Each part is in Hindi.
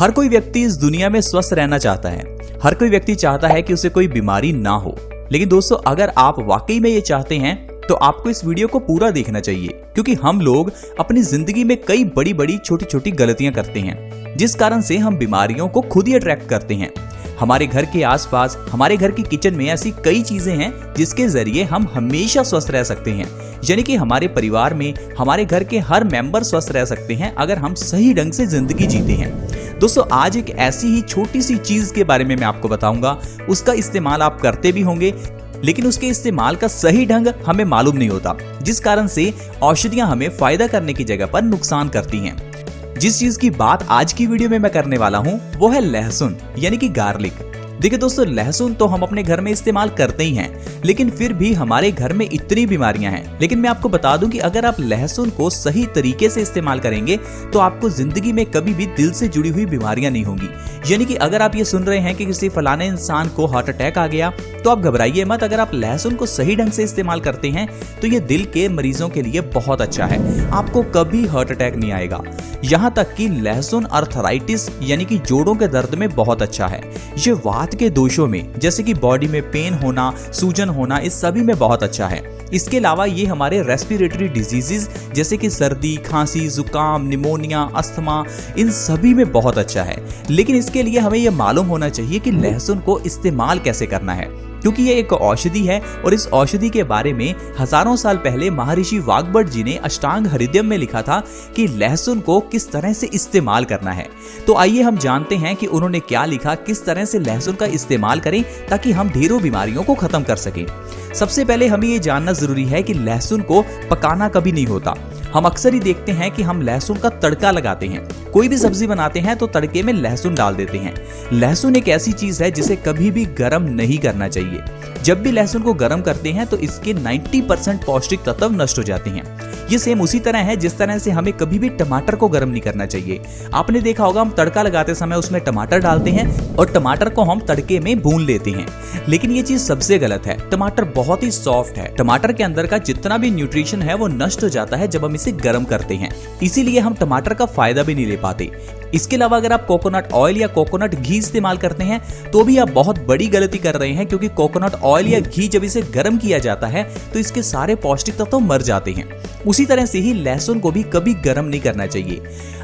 हर कोई व्यक्ति इस दुनिया में स्वस्थ रहना चाहता है। हर कोई व्यक्ति चाहता है कि उसे कोई बीमारी ना हो। लेकिन दोस्तों, अगर आप वाकई में ये चाहते हैं तो आपको इस वीडियो को पूरा देखना चाहिए, क्योंकि हम लोग अपनी जिंदगी में कई बड़ी बड़ी छोटी छोटी गलतियां करते हैं, जिस कारण से हम बीमारियों को खुद ही अट्रैक्ट करते हैं। हमारे घर के आसपास, हमारे घर की किचन में ऐसी कई चीजें हैं जिसके जरिए हम हमेशा स्वस्थ रह सकते हैं। यानी कि हमारे परिवार में हमारे घर के हर मेंबर स्वस्थ रह सकते हैं अगर हम सही ढंग से जिंदगी जीते हैं। दोस्तों, आज एक ऐसी ही छोटी सी चीज के बारे में मैं आपको बताऊंगा। उसका इस्तेमाल आप करते भी होंगे, लेकिन उसके इस्तेमाल का सही ढंग हमें मालूम नहीं होता, जिस कारण से औषधियां हमें फायदा करने की जगह पर नुकसान करती हैं। जिस चीज की बात आज की वीडियो में मैं करने वाला हूं वो है लहसुन, यानी कि गार्लिक। देखिए दोस्तों, लहसुन तो हम अपने घर में इस्तेमाल करते ही हैं, लेकिन फिर भी हमारे घर में इतनी बीमारियां हैं। लेकिन मैं आपको बता दूं कि अगर आप लहसुन को सही तरीके से इस्तेमाल करेंगे तो आपको जिंदगी में कभी भी दिल से जुड़ी हुई बीमारियां नहीं होंगी। यानी कि अगर आप ये सुन रहे हैं कि किसी फलाने इंसान को हार्ट अटैक आ गया, तो आप घबराइए मत। अगर आप लहसुन को सही ढंग से इस्तेमाल करते हैं तो ये दिल के मरीजों के लिए बहुत अच्छा है। आपको कभी हार्ट अटैक नहीं आएगा। यहाँ तक कि लहसुन अर्थराइटिस यानी कि जोड़ों के दर्द में बहुत अच्छा है। ये वात के दोषों में, जैसे कि बॉडी में पेन होना, सूजन होना, इस सभी में बहुत अच्छा है। इसके अलावा ये हमारे रेस्पिरेटरी डिजीजेस जैसे कि सर्दी, खांसी, जुकाम, निमोनिया, अस्थमा, इन सभी में बहुत अच्छा है। लेकिन इसके लिए हमें यह मालूम होना चाहिए कि लहसुन को इस्तेमाल कैसे करना है, क्योंकि ये एक औषधि है और इस औषधि के बारे में हजारों साल पहले महर्षि वाग्भट जी ने अष्टांग हृदयम में लिखा था कि लहसुन को किस तरह से इस्तेमाल करना है। तो आइए हम जानते हैं कि उन्होंने क्या लिखा, किस तरह से लहसुन का इस्तेमाल करें ताकि हम ढेरों बीमारियों को खत्म कर सकें। सबसे पहले हमें ये जानना जरूरी है कि लहसुन को पकाना कभी नहीं होता। हम अक्सर ही देखते हैं कि हम लहसुन का तड़का लगाते हैं। कोई भी सब्जी बनाते हैं तो तड़के में लहसुन डाल देते हैं। लहसुन एक ऐसी चीज है जिसे कभी भी गर्म नहीं करना चाहिए। जब भी लहसुन को गर्म करते हैं तो इसके 90% पौष्टिक तत्व नष्ट हो जाते हैं। ये सेम उसी तरह है जिस तरह से हमें कभी भी टमाटर को गर्म नहीं करना चाहिए। आपने देखा होगा, हम तड़का लगाते समय उसमें टमाटर डालते हैं और टमाटर को हम तड़के में भून लेते हैं, लेकिन ये चीज सबसे गलत है। टमाटर बहुत ही सॉफ्ट है। टमाटर के अंदर का जितना भी न्यूट्रिशन है वो नष्ट हो जाता है जब हम इसे गर्म करते हैं। इसीलिए हम टमाटर का फायदा भी नहीं ले पाते। इसके अलावा अगर आप कोकोनट ऑयल या कोकोनट घी इस्तेमाल करते हैं तो भी आप बहुत बड़ी गलती कर रहे हैं, क्योंकि कोकोनट ऑयल या घी जब इसे गर्म किया जाता है तो इसके सारे पौष्टिक तत्व मर जाते हैं। उसी तरह से ही लहसुन को भी कभी गर्म नहीं करना चाहिए।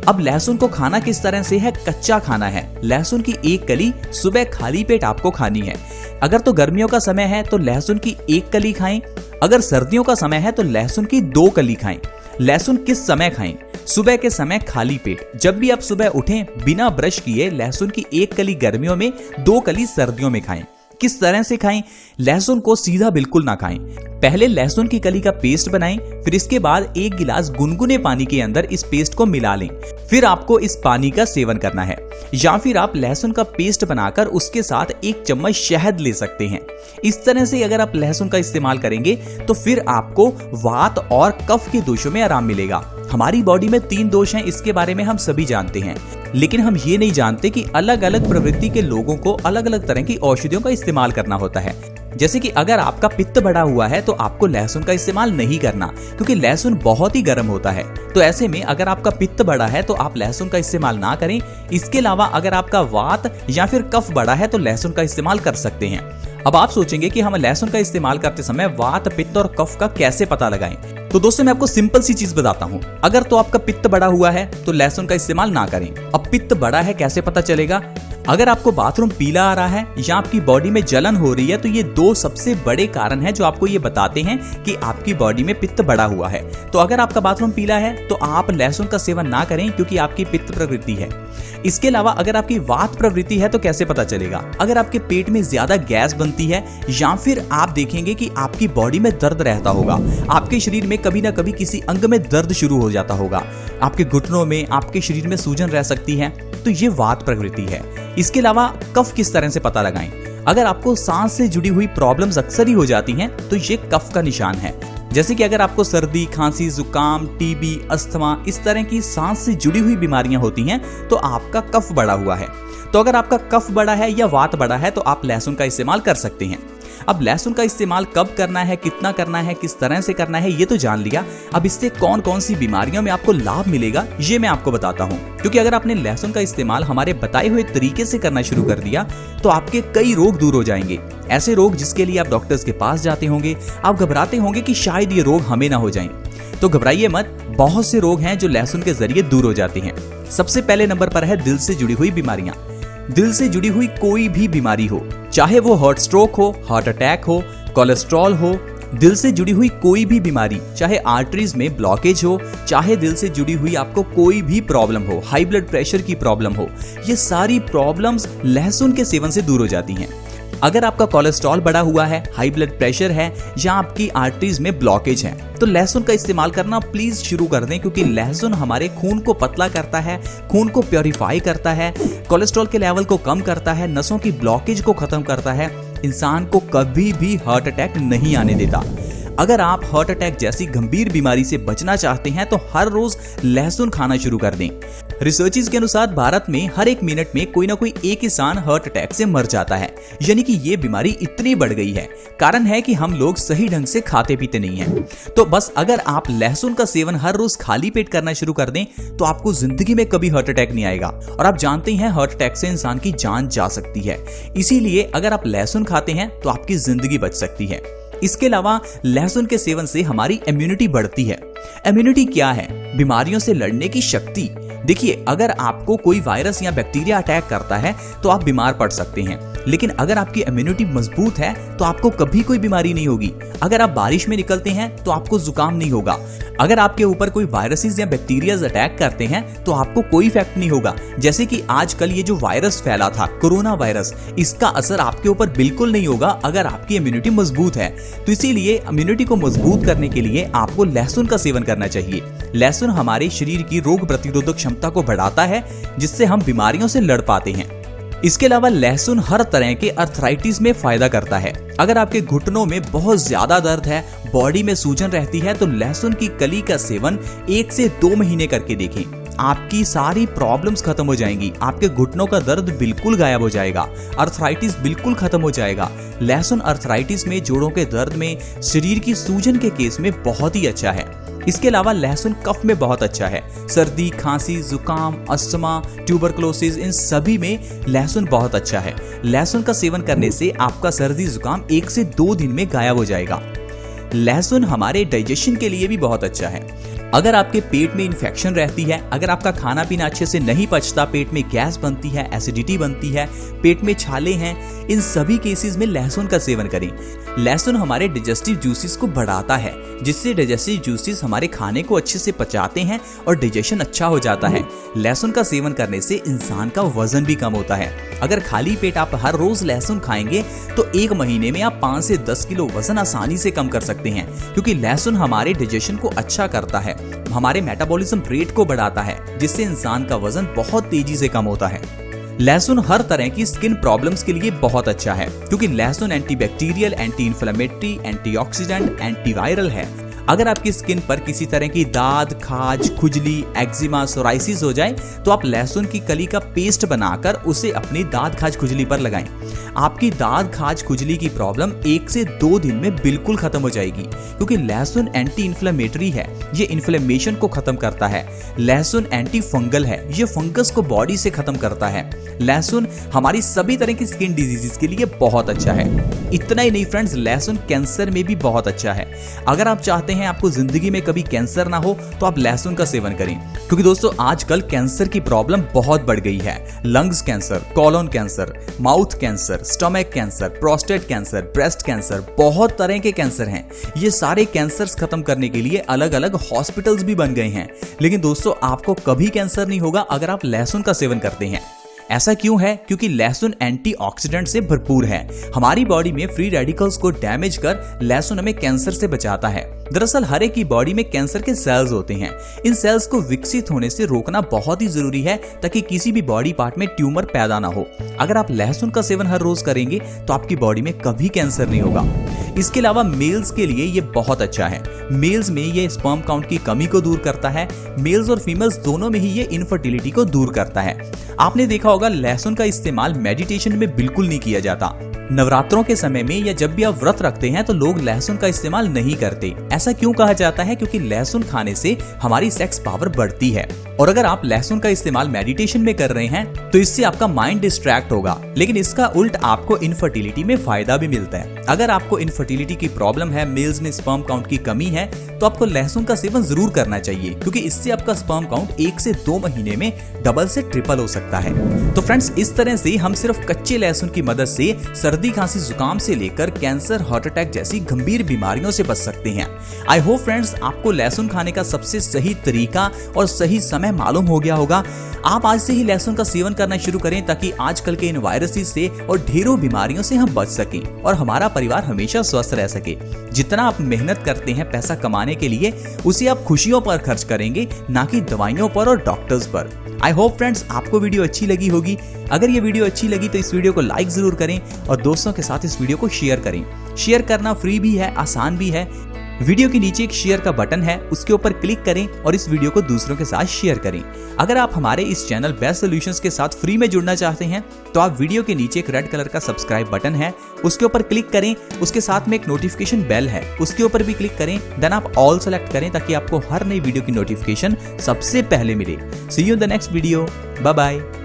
अब लहसुन को खाना किस तरह से है? कच्चा खाना है। लहसुन की एक कली सुबह खाली पेट आपको खानी है। अगर तो गर्मियों का समय है तो लहसुन की एक कली खाएं। अगर सर्दियों का समय है तो लहसुन की 2 कली खाएं। लहसुन किस समय खाएं? सुबह के समय खाली पेट। जब भी आप सुबह उठें बिना ब्रश किए लहसुन की 1 कली गर्मियों में, 2 कली सर्दियों में खाएं। किस तरह से खाएं? लहसुन को सीधा बिल्कुल ना खाएं। पहले लहसुन की कली का पेस्ट बनाएं, फिर इसके बाद 1 गिलास गुनगुने पानी के अंदर इस पेस्ट को मिला लें। फिर आपको इस पानी का सेवन करना है, या फिर आप लहसुन का पेस्ट बनाकर उसके साथ 1 चम्मच शहद ले सकते हैं। इस तरह से अगर आप लहसुन का इस्तेमाल करेंगे तो फिर आपको वात और कफ के दोषों में आराम मिलेगा। हमारी बॉडी में 3 दोष हैं, इसके बारे में हम सभी जानते हैं, लेकिन हम ये नहीं जानते कि अलग अलग प्रवृत्ति के लोगों को अलग अलग तरह की औषधियों का इस्तेमाल करना होता है। जैसे कि अगर आपका पित्त बढ़ा हुआ है तो आपको लहसुन का इस्तेमाल नहीं करना, क्योंकि लहसुन बहुत ही गर्म होता है। तो ऐसे में अगर आपका पित्त बढ़ा है तो आप लहसुन का इस्तेमाल ना करें। इसके अलावा अगर आपका वात या फिर कफ बढ़ा है तो लहसुन का इस्तेमाल कर सकते हैं। अब आप सोचेंगे कि हम लहसुन का इस्तेमाल करते समय वात, पित्त और कफ का कैसे पता लगाएं? तो दोस्तों, मैं आपको सिंपल सी चीज बताता हूँ। अगर तो आपका पित्त बढ़ा हुआ है तो लहसुन का इस्तेमाल ना करें। अब पित्त बढ़ा है कैसे पता चलेगा? अगर आपको बाथरूम पीला आ रहा है या आपकी बॉडी में जलन हो रही है तो ये 2 सबसे बड़े कारण हैं जो आपको ये बताते हैं कि आपकी बॉडी में पित्त बढ़ा हुआ है। तो अगर आपका बाथरूम पीला है तो आप लहसुन का सेवन ना करें, क्योंकि आपकी पित्त प्रवृत्ति है। इसके अलावा अगर आपकी वात प्रवृत्ति है तो कैसे पता चलेगा? अगर आपके पेट में ज्यादा गैस बनती है या फिर आप देखेंगे कि आपकी बॉडी में दर्द रहता होगा, आपके शरीर में कभी ना कभी किसी अंग में दर्द शुरू हो जाता होगा, आपके घुटनों में, आपके शरीर में सूजन रह सकती है, तो ये वात प्रवृत्ति है। इसके अलावा कफ किस तरह से पता लगाएं? अगर आपको सांस से जुड़ी हुई प्रॉब्लम्स अक्सर ही हो जाती हैं तो ये कफ का निशान है। जैसे कि अगर आपको सर्दी, खांसी, जुकाम, टीबी, अस्थमा, इस तरह की सांस से जुड़ी हुई बीमारियां होती हैं तो आपका कफ बढ़ा हुआ है। तो अगर आपका कफ बढ़ा है या वात बढ़ा है तो आप लहसुन का इस्तेमाल कर सकते हैं। अब लहसुन का इस्तेमाल कब करना है, कितना करना है, किस तरह से करना है, ये तो जान लिया। अब इससे कौन कौन सी बीमारियों में आपको लाभ मिलेगा ये मैं आपको बताता हूँ। क्योंकि अगर आपने लहसुन का इस्तेमाल हमारे बताए हुए तरीके से करना शुरू कर दिया तो आपके कई रोग दूर हो जाएंगे। ऐसे रोग जिसके लिए आप डॉक्टर्स के पास जाते होंगे, आप घबराते होंगे कि शायद ये रोग हमें ना हो जाएं। तो घबराइए मत, बहुत से रोग हैं जो लहसुन के जरिए दूर हो जाते हैं। सबसे पहले नंबर पर है दिल से जुड़ी हुई बीमारियां। दिल से जुड़ी हुई कोई भी बीमारी हो, चाहे वो हार्ट स्ट्रोक हो, हार्ट अटैक हो, कोलेस्ट्रॉल हो, दिल से जुड़ी हुई कोई भी बीमारी, चाहे आर्टरीज में ब्लॉकेज हो, चाहे दिल से जुड़ी हुई आपको कोई भी प्रॉब्लम हो, हाई ब्लड प्रेशर की प्रॉब्लम हो, ये सारी प्रॉब्लम्स लहसुन के सेवन से दूर हो जाती हैं। अगर आपका कोलेस्ट्रॉल बढ़ा हुआ है, हाई ब्लड प्रेशर है या आपकी आर्टरीज में ब्लॉकेज है, तो लहसुन का इस्तेमाल करना प्लीज शुरू कर दें। क्योंकि लहसुन हमारे खून को पतला करता है, खून को प्योरीफाई करता है, कोलेस्ट्रॉल के लेवल को कम करता है, नसों की ब्लॉकेज को खत्म करता है, इंसान को कभी भी हार्ट अटैक नहीं आने देता। अगर आप हार्ट अटैक जैसी गंभीर बीमारी से बचना चाहते हैं तो हर रोज लहसुन खाना शुरू कर दें। रिसर्चेस के अनुसार भारत में हर 1 मिनट में कोई ना कोई एक इंसान हार्ट अटैक से मर जाता है। यानी कि ये बीमारी इतनी बढ़ गई है। कारण है कि हम लोग सही ढंग से खाते पीते नहीं हैं। तो बस अगर आप लहसुन का सेवन हर रोज खाली पेट करना शुरू कर दें तो आपको जिंदगी में कभी हार्ट अटैक नहीं आएगा। और आप जानते हैं हार्ट अटैक से इंसान की जान जा सकती है। इसीलिए अगर आप लहसुन खाते हैं तो आपकी जिंदगी बच सकती है। इसके अलावा लहसुन के सेवन से हमारी इम्यूनिटी बढ़ती है। इम्यूनिटी क्या है? बीमारियों से लड़ने की शक्ति। देखिए, अगर आपको कोई वायरस या बैक्टीरिया अटैक करता है तो आप बीमार पड़ सकते हैं, लेकिन अगर आपकी इम्यूनिटी मजबूत है तो आपको कभी कोई बीमारी नहीं होगी। अगर आप बारिश में निकलते हैं तो आपको जुकाम नहीं होगा। अगर आपके ऊपर कोई वायरसेस या बैक्टीरियाज अटैक करते हैं तो आपको कोई इफेक्ट नहीं होगा। जैसे कि आजकल ये जो वायरस फैला था, कोरोना वायरस, इसका असर आपके ऊपर बिल्कुल नहीं होगा अगर आपकी इम्यूनिटी मजबूत है। तो इसीलिए इम्यूनिटी को मजबूत करने के लिए आपको लहसुन का सेवन करना चाहिए। लहसुन हमारे शरीर की रोग प्रतिरोधक क्षमता को बढ़ाता है, जिससे हम बीमारियों से लड़ पाते हैं। इसके अलावा लहसुन हर तरह के अर्थराइटिस में फायदा करता है। अगर आपके घुटनों में बहुत ज्यादा दर्द है, बॉडी में सूजन रहती है, तो लहसुन की कली का सेवन 1 से 2 महीने करके देखें। आपकी सारी प्रॉब्लम्स खत्म हो जाएंगी। आपके घुटनों का दर्द बिल्कुल गायब हो जाएगा, अर्थराइटिस बिल्कुल खत्म हो जाएगा। लहसुन अर्थराइटिस में, जोड़ों के दर्द में, शरीर की सूजन के केस में बहुत ही अच्छा है। इसके अलावा लहसुन कफ में बहुत अच्छा है। सर्दी, खांसी, जुकाम, अस्थमा, ट्यूबरकुलोसिस, इन सभी में लहसुन बहुत अच्छा है। लहसुन का सेवन करने से आपका सर्दी जुकाम 1 से 2 दिन में गायब हो जाएगा। लहसुन हमारे डाइजेशन के लिए भी बहुत अच्छा है। अगर आपके पेट में इन्फेक्शन रहती है, अगर आपका खाना पीना अच्छे से नहीं पचता, पेट में गैस बनती है, एसिडिटी बनती है, पेट में छाले हैं, इन सभी केसेस में लहसुन का सेवन करें। लहसुन हमारे डाइजेस्टिव जूसेस को बढ़ाता है, जिससे डाइजेस्टिव जूसेस हमारे खाने को अच्छे से पचाते हैं और डाइजेशन अच्छा हो जाता है। लहसुन का सेवन करने से इंसान का वजन भी कम होता है। अगर खाली पेट आप हर रोज लहसुन खाएंगे तो 1 महीने में आप 5 से 10 किलो वजन आसानी से कम कर सकते हैं। क्योंकि लहसुन हमारे डाइजेशन को अच्छा करता है, हमारे मेटाबॉलिज्म रेट को बढ़ाता है, जिससे इंसान का वजन बहुत तेजी से कम होता है। लहसुन हर तरह की स्किन प्रॉब्लम्स के लिए बहुत अच्छा है, क्योंकि लहसुन antibacterial, anti inflammatory, antioxidant, antiviral है। अगर आपकी स्किन पर किसी तरह की दाद, खाज, खुजली, एक्जिमा, सोराइसिस हो जाए तो आप लहसुन की कली का पेस्ट बनाकर उसे अपनी दाद, खाज, खुजली पर लगाएं। आपकी दाद, खाज, खुजली की प्रॉब्लम 1 से 2 दिन में बिल्कुल खत्म हो जाएगी, क्योंकि लहसुन एंटी इन्फ्लेमेटरी है, ये इन्फ्लेमेशन को खत्म करता है। लहसुन एंटी फंगल है, ये फंगस को बॉडी से खत्म करता है। लहसुन हमारी सभी तरह की स्किन डिजीजेस के लिए बहुत अच्छा है। इतना ही नहीं फ्रेंड्स, लहसुन कैंसर में भी बहुत अच्छा है। अगर आप चाहते हैं आपको जिंदगी में कभी कैंसर ना हो तो आप लहसुन का सेवन करें, क्योंकि दोस्तों आजकल कैंसर की प्रॉब्लम बहुत बढ़ गई है। Lungs cancer, colon cancer, mouth cancer, stomach cancer, prostate cancer, breast cancer, बहुत तरह के कैंसर हैं। ये सारे कैंसर्स खत्म करने के लिए अलग अलग हॉस्पिटल्स भी बन गए हैं। लेकिन दोस्तों आपको कभी कैंसर नहीं होगा अगर आप लहसुन का सेवन करते हैं। ऐसा क्यों है? क्योंकि लहसुन एंटीऑक्सीडेंट से भरपूर है। हमारी बॉडी में फ्री रेडिकल्स को डैमेज कर लहसुन हमें कैंसर से बचाता है। दरअसल हर एक की बॉडी में कैंसर के सेल्स होते हैं। इन सेल्स को विकसित होने से रोकना बहुत ही जरूरी है, ताकि किसी भी बॉडी पार्ट में ट्यूमर पैदा ना हो। अगर आप लहसुन का सेवन हर रोज करेंगे तो आपकी बॉडी में कभी कैंसर नहीं होगा। इसके अलावा मेल्स के लिए ये बहुत अच्छा है। मेल्स में ये स्पर्म काउंट की कमी को दूर करता है। मेल्स और फीमेल्स दोनों में ही ये इनफर्टिलिटी को दूर करता है। आपने देखा होगा लहसुन का इस्तेमाल मेडिटेशन में बिल्कुल नहीं किया जाता। नवरात्रों के समय में या जब भी आप व्रत रखते हैं तो लोग लहसुन का इस्तेमाल नहीं करते। ऐसा क्यों कहा जाता है? क्योंकि लहसुन खाने से हमारी सेक्स पावर बढ़ती है। और अगर आप लहसुन का इस्तेमाल मेडिटेशन में कर रहे हैं तो इससे आपका माइंड डिस्ट्रैक्ट होगा, लेकिन इसका उल्ट आपको इनफर्टिलिटी में फायदा भी मिलता है। अगर आपको इनफर्टिलिटी की प्रॉब्लम है, मेल्स में स्पर्म काउंट की कमी है, तो आपको लहसुन का सेवन जरूर करना चाहिए, क्योंकि इससे आपका स्पर्म काउंट 1 से 2 महीने में डबल से ट्रिपल हो सकता है। तो फ्रेंड्स, इस तरह से हम सिर्फ कच्चे लहसुन की मदद से सर्दी, खांसी, जुकाम से लेकर कैंसर, हार्ट अटैक जैसी गंभीर बीमारियों से बच सकते हैं। आई होप फ्रेंड्स आपको लहसुन खाने का सबसे सही तरीका और सही समय मालूम हो गया होगा। आप आज से ही लहसुन का सेवन करना शुरू करें ताकि आजकल के इन वायरसेस से और ढेरों बीमारियों से हम बच सकें और हमारा परिवार हमेशा स्वस्थ रह सके। जितना आप मेहनत करते हैं पैसा कमाने के लिए, उसे आप खुशियों पर खर्च करेंगे, ना कि दवाइयों पर और डॉक्टर्स पर। आई होप फ्रेंड्स आपको वीडियो अच्छी लगी होगी। अगर ये वीडियो अच्छी लगी तो इस वीडियो को लाइक जरूर करें और दोस्तों के साथ इस वीडियो को शेयर करें। शेयर करना फ्री भी है, आसान भी है। वीडियो के नीचे एक शेयर का बटन है, उसके ऊपर क्लिक करें और इस वीडियो को दूसरों के साथ शेयर करें। अगर आप हमारे इस चैनल बेस्ट सॉल्यूशंस के साथ फ्री में जुड़ना चाहते हैं तो आप वीडियो के नीचे एक रेड कलर का सब्सक्राइब बटन है, उसके ऊपर क्लिक करें। उसके साथ में एक नोटिफिकेशन बेल है, उसके ऊपर भी क्लिक करें। देन आप ऑल सेलेक्ट करें ताकि आपको हर नई वीडियो की नोटिफिकेशन सबसे पहले मिले। See you in the next video. Bye bye.